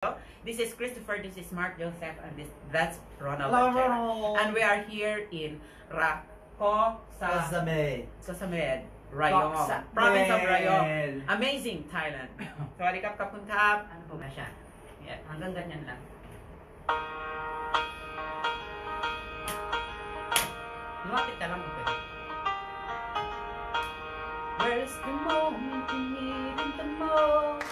This is Christopher, this is Mark Joseph, and that's Ronald. Hello, and Ronald. And we are here in Kasamed, Rayong, province of Rayong. Kasamed. Amazing, Thailand. Sawadi kap kapun kap. Ano po na siya? Yeah, hanggang ganyan lang. Lumapit ka lang po. Where's the moment you need it the most?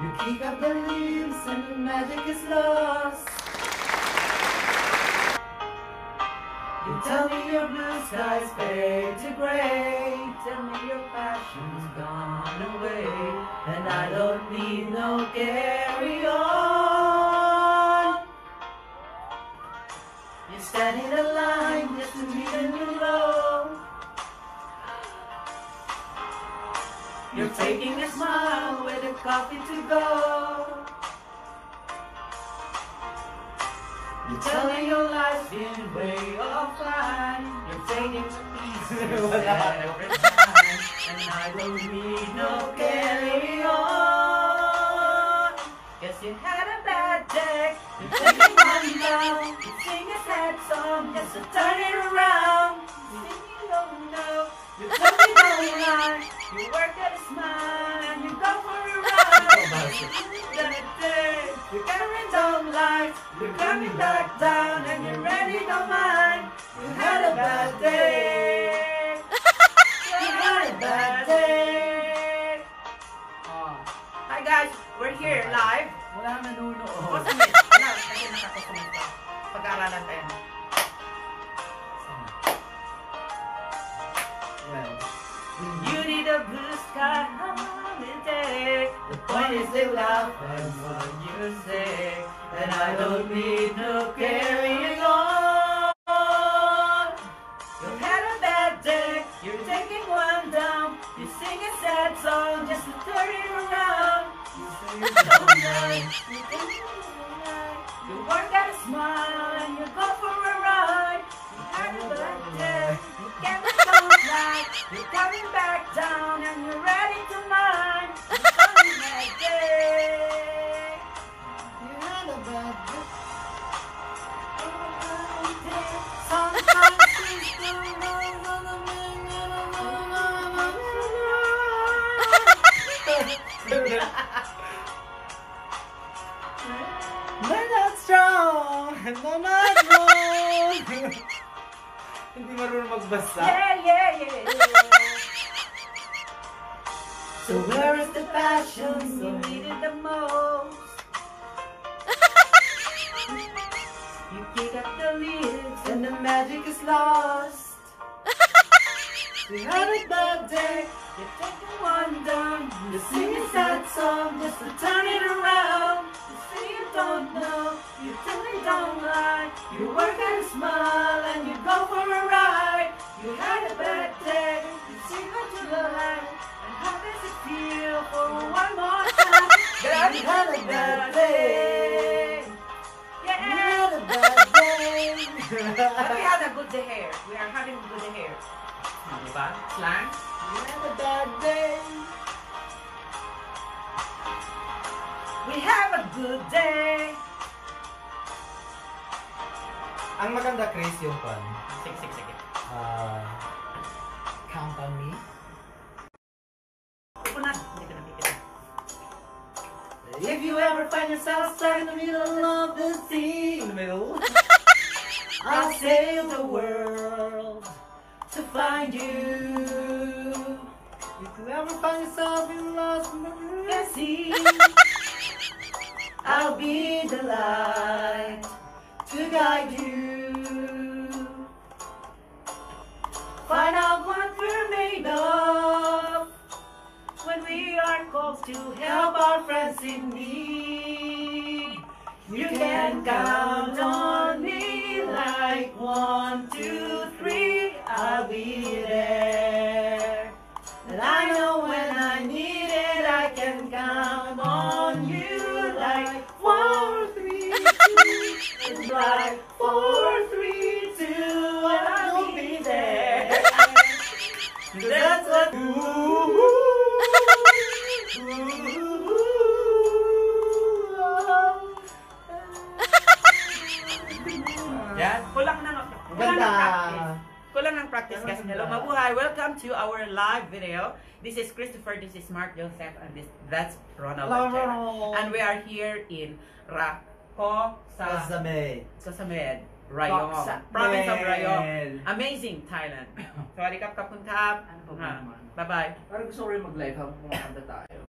You kick up the leaves and the magic is lost. You tell me your blue skies fade to gray. Tell me your passion's gone away, And I don't need no carry on. You stand in a line just to meet a new low. You're taking a smile with a coffee to go. You tell me your life's been way off fine. You're fading to pieces every time, and I don't need no carry on. guess you had a bad day. You're taking one down. You sing a sad song just to turn it around. You think you don't know. You tell me don't lie. You work at a smile and you go for a ride. You're carrying down lights. You're coming back down and you're ready, don't mind. You had a bad day. You had a bad day. Oh. Hi guys, we're here live. Wala nanunood. Kusamit. Wala, kasi nakakusamit pa. Pag-aaralan tayo. Well, You need a blue sky holiday. the point is they laugh and what you say, and I don't need no carrying on. You had a bad day, you're taking one down. You sing a sad song just to turn it around. You say you don't mind, you think you don't mind. You work at a smile and you go for a ride. You had a bad day, you can't don't lie. You're coming back down and you're ready to mind. You're coming back day. You had a bad day. Sometimes it's the wrong on the They're not strong, and I'm not wrong. Hindi marunong magbasa. Yeah. So where is the passion You need it the most. You kick up the leaves and the magic is lost. You had a bad day, you're taking one down. You sing a sad song just to turn it around. You say you don't know, you tell me don't lie. You work and smile and you go for a ride. You had a bad day, you sing what you like. And how does it feel for one more time? Girl, you had a bad day. Yeah. You had a bad day. But we had a good day here. We are having a good day here. Diba? Slang? You had a bad day. We have a good day. Ang maganda, Chris, yung pan. Sige. Count on me. Upo na. Hindi ka nakikita. If you ever find yourself stuck in the middle of the sea, in the middle, I'll sail the world to find you. If you ever find yourself in lost in the sea, I'll be the light to guide you. Find out what we're made of when we are called to help our friends in need. You can count on me like 1, 2, 3, I'll be there. And I know when I need it, I can count on you like 4, 3, 2, like 4, 3, 2, and I'll be there. That's what. Kulang ng practice. Kulang ng practice guys. Hello, mabuhay. Welcome to our live video. This is Christopher, this is Mark Joseph, and that's Ronald. And we are here in Sasamed, Rayong, province of Rayong. Amazing, Thailand. Sawadee kap, kapun kap. Bye-bye. Parang gusto ko rin mag-live habang kumakanta tayo.